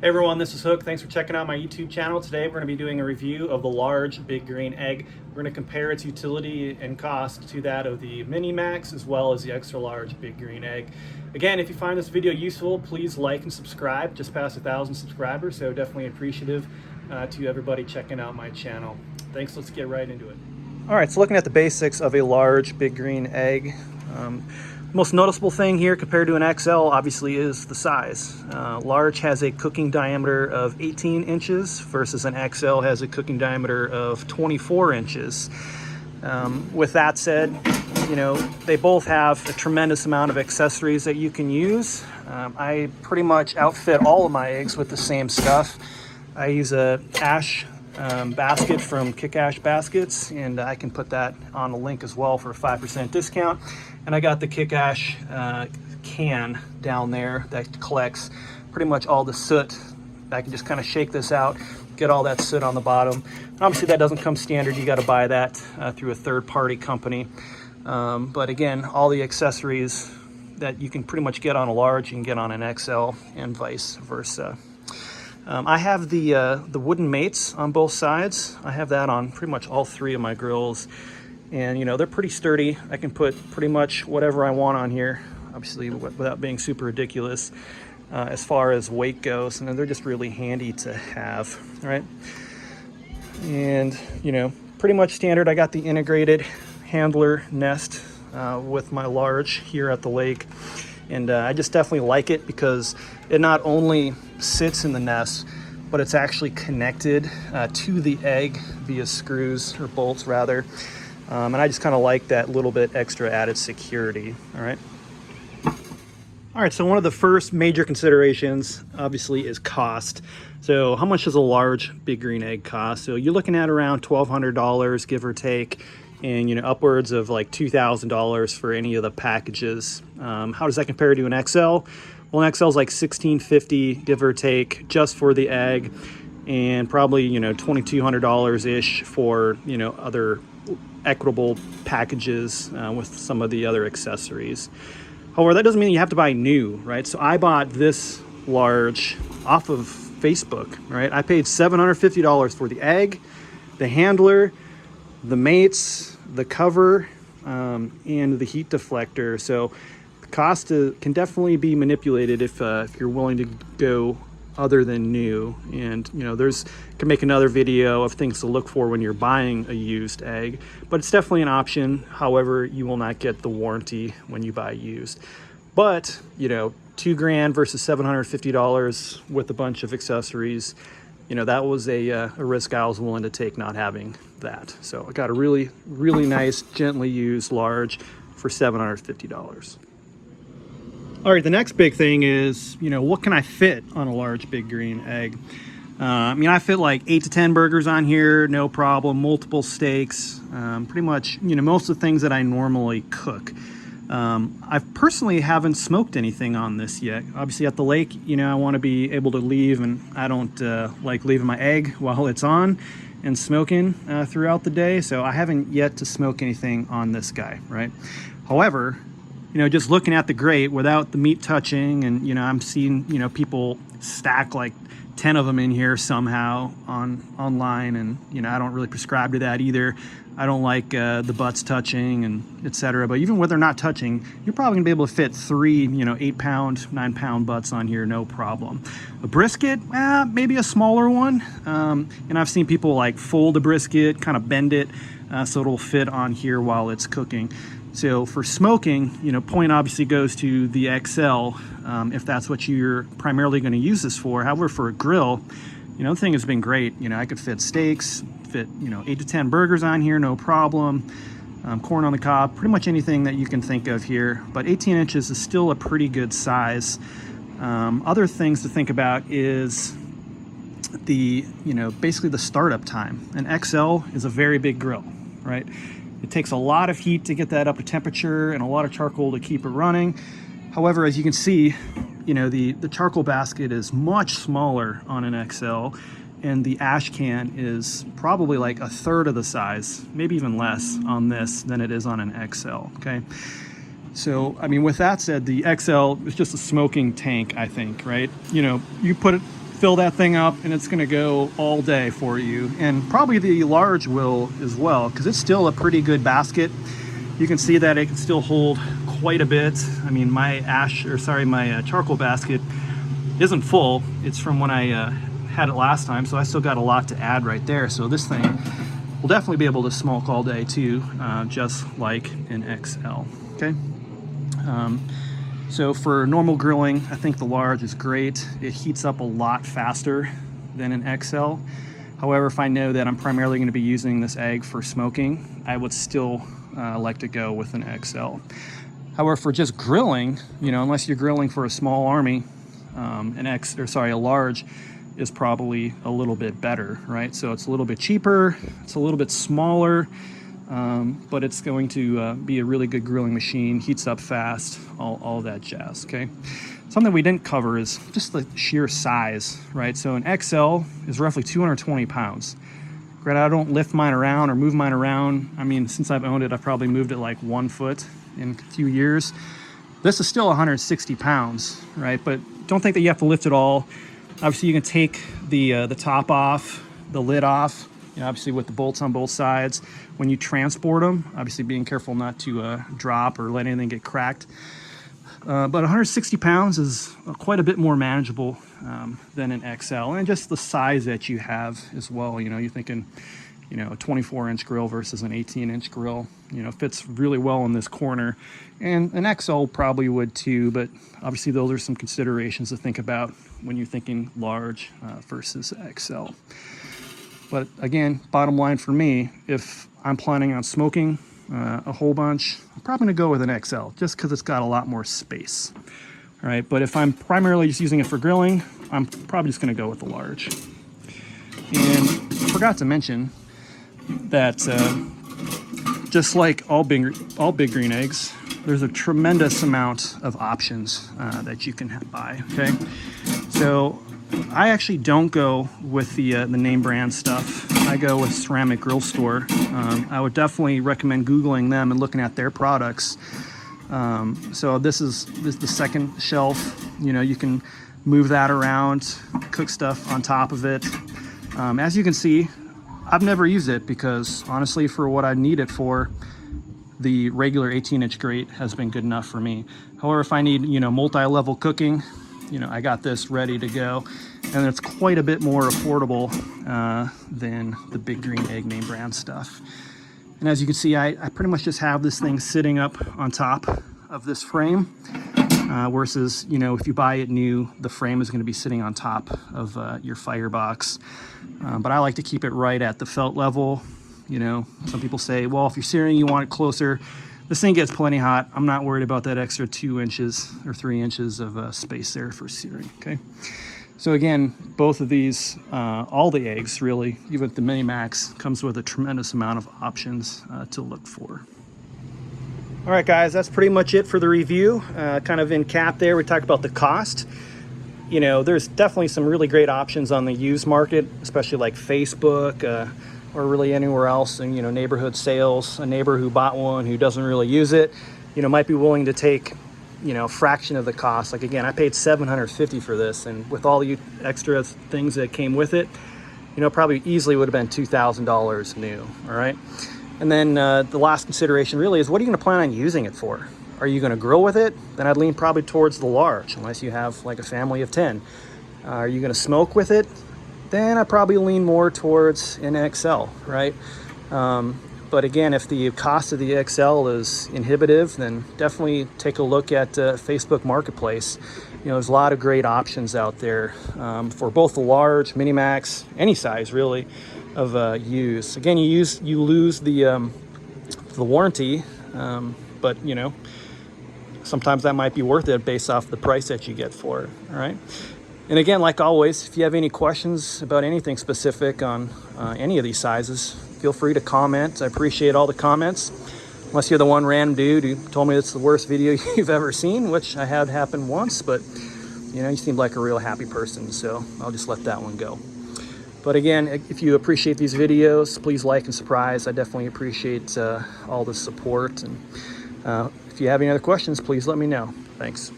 Hey everyone, this is Hook. Thanks for checking out my YouTube channel. Today we're going to be doing a review of the large big green egg. We're going to compare its utility and cost to that of the Mini Max as well as the extra large big green egg. Again, if you find this video useful, please like and subscribe. Just past 1,000 subscribers, so definitely appreciative to everybody checking out my channel. Thanks, let's get right into it. All right, so looking at the basics of a large big green egg. Most noticeable thing here compared to an XL obviously is the size. Large has a cooking diameter of 18 inches versus an XL has a cooking diameter of 24 inches. With that said, you know, they both have a tremendous amount of accessories that you can use. I pretty much outfit all of my eggs with the same stuff. I use a ash basket from Kick Ash Baskets, and I can put that on the link as well for a 5% discount. And I got the Kick Ash can down there that collects pretty much all the soot. I can just kind of shake this out, get all that soot on the bottom. Obviously that doesn't come standard, you got to buy that through a third-party company. But again, all the accessories that you can pretty much get on a large, you can get on an XL and vice versa. I have the wooden mates on both sides. I have that on pretty much all three of my grills. And you know, they're pretty sturdy. I can put pretty much whatever I want on here, obviously without being super ridiculous as far as weight goes. And they're just really handy to have, right? And you know, pretty much standard. I got the integrated handler nest with my large here at the lake. And I just definitely like it because it not only sits in the nest, but it's actually connected to the egg via screws, or bolts rather. And I just kind of like that little bit extra added security, all right? All right, so one of the first major considerations, obviously, is cost. So how much does a large big green egg cost? So you're looking at around $1,200, give or take, and you know, upwards of like $2,000 for any of the packages. How does that compare to an XL? Well, an XL is like $1,650, give or take, just for the egg, and probably, you know, $2,200-ish for, you know, other equitable packages with some of the other accessories. However, that doesn't mean you have to buy new, right? So I bought this large off of Facebook, right? I paid $750 for the egg, the handler, the mates, the cover, and the heat deflector. So the cost can definitely be manipulated if you're willing to go other than new. And you know, can make another video of things to look for when you're buying a used egg, but it's definitely an option. However, you will not get the warranty when you buy used. But you know, $2,000 versus $750 with a bunch of accessories, you know, that was a risk I was willing to take not having that. So I got a really, really nice, gently used large for $750. All right, the next big thing is, you know, what can I fit on a large big green egg? I mean, I fit like 8 to 10 burgers on here, no problem, multiple steaks, pretty much, you know, most of the things that I normally cook. I personally haven't smoked anything on this yet. Obviously at the lake, you know, I want to be able to leave, and I don't like leaving my egg while it's on and smoking throughout the day. So I haven't yet to smoke anything on this guy, right? However, you know, just looking at the grate without the meat touching, and you know, I'm seeing, you know, people stack like 10 of them in here somehow online, and you know, I don't really prescribe to that either. I don't like the butts touching and etc. But even when they're not touching, you're probably gonna be able to fit 3, you know, 8-pound, 9-pound butts on here, no problem. A brisket, maybe a smaller one. And I've seen people like fold a brisket, kind of bend it so it'll fit on here while it's cooking. So for smoking, you know, point obviously goes to the XL if that's what you're primarily going to use this for. However, for a grill, you know, the thing has been great. You know, I could fit steaks, you know, 8 to 10 burgers on here, no problem. Corn on the cob, pretty much anything that you can think of here. But 18 inches is still a pretty good size. Other things to think about is you know, basically the startup time. An XL is a very big grill, right? It takes a lot of heat to get that up to temperature and a lot of charcoal to keep it running. However, as you can see, you know, the charcoal basket is much smaller on an XL, and the ash can is probably like a third of the size, maybe even less on this than it is on an XL, okay? So, I mean, with that said, the XL is just a smoking tank, I think, right? You know, you put it fill that thing up and it's going to go all day for you. And probably the large will as well, because it's still a pretty good basket. You can see that it can still hold quite a bit. I mean, my charcoal basket isn't full. It's from when I had it last time, so I still got a lot to add right there. So this thing will definitely be able to smoke all day too, just like an XL. Okay. So for normal grilling, I think the large is great. It heats up a lot faster than an XL. However, if I know that I'm primarily going to be using this egg for smoking, I would still like to go with an XL. However, for just grilling, you know, unless you're grilling for a small army, a large is probably a little bit better, right? So it's a little bit cheaper, it's a little bit smaller, but it's going to be a really good grilling machine, heats up fast, all that jazz, okay? Something we didn't cover is just the sheer size, right? So an XL is roughly 220 pounds. Granted, I don't lift mine around or move mine around. I mean, since I've owned it, I've probably moved it like 1 foot in a few years. This is still 160 pounds, right? But don't think that you have to lift it all. Obviously, you can take the top off, the lid off, you know, obviously with the bolts on both sides. When you transport them, obviously being careful not to drop or let anything get cracked. But 160 pounds is quite a bit more manageable than an XL, and just the size that you have as well. You know, you're thinking, you know, a 24-inch grill versus an 18-inch grill, you know, fits really well in this corner, and an XL probably would too, but obviously those are some considerations to think about when you're thinking large versus XL. But again, bottom line for me, if I'm planning on smoking a whole bunch, I'm probably gonna go with an XL just because it's got a lot more space. All right, but if I'm primarily just using it for grilling, I'm probably just gonna go with the large. And I forgot to mention that just like all big green eggs, there's a tremendous amount of options that you can buy, okay? So I actually don't go with the name brand stuff. I go with Ceramic Grill Store. I would definitely recommend Googling them and looking at their products. So this is the second shelf. You know, you can move that around, cook stuff on top of it. As you can see, I've never used it because honestly, for what I need it for, the regular 18-inch grate has been good enough for me. However, if I need, you know, multi-level cooking, you know, I got this ready to go. And it's quite a bit more affordable than the Big Green Egg name brand stuff. And as you can see, I pretty much just have this thing sitting up on top of this frame, versus, you know, if you buy it new, the frame is going to be sitting on top of your firebox. But I like to keep it right at the felt level. You know, some people say, well, if you're searing, you want it closer. This thing gets plenty hot. I'm not worried about that extra 2 inches or 3 inches of space there for searing, okay? So again, both of these, all the eggs really, even the Mini Max, comes with a tremendous amount of options to look for. All right, guys, that's pretty much it for the review. Kind of in cap there, we talked about the cost. You know, there's definitely some really great options on the used market, especially like Facebook, or really anywhere else, and, you know, neighborhood sales. A neighbor who bought one who doesn't really use it, you know, might be willing to take, you know, a fraction of the cost. Like again, I paid $750 for this, and with all the extra things that came with it, you know, probably easily would have been $2,000 new. All right. And then the last consideration really is, what are you going to plan on using it for? Are you going to grill with it? Then I'd lean probably towards the large, unless you have like a family of 10. Are you going to smoke with it? Then I probably lean more towards an XL, right? But again, if the cost of the XL is inhibitive, then definitely take a look at Facebook Marketplace. You know, there's a lot of great options out there for both the large, Mini Max, any size really, of use. Again, you lose the warranty, but you know, sometimes that might be worth it based off the price that you get for it. All right. And again, like always, if you have any questions about anything specific on any of these sizes, feel free to comment. I appreciate all the comments. Unless you're the one random dude who told me it's the worst video you've ever seen, which I had happen once, but you know, you seem like a real happy person, so I'll just let that one go. But again, if you appreciate these videos, please like and subscribe. I definitely appreciate all the support. And if you have any other questions, please let me know. Thanks.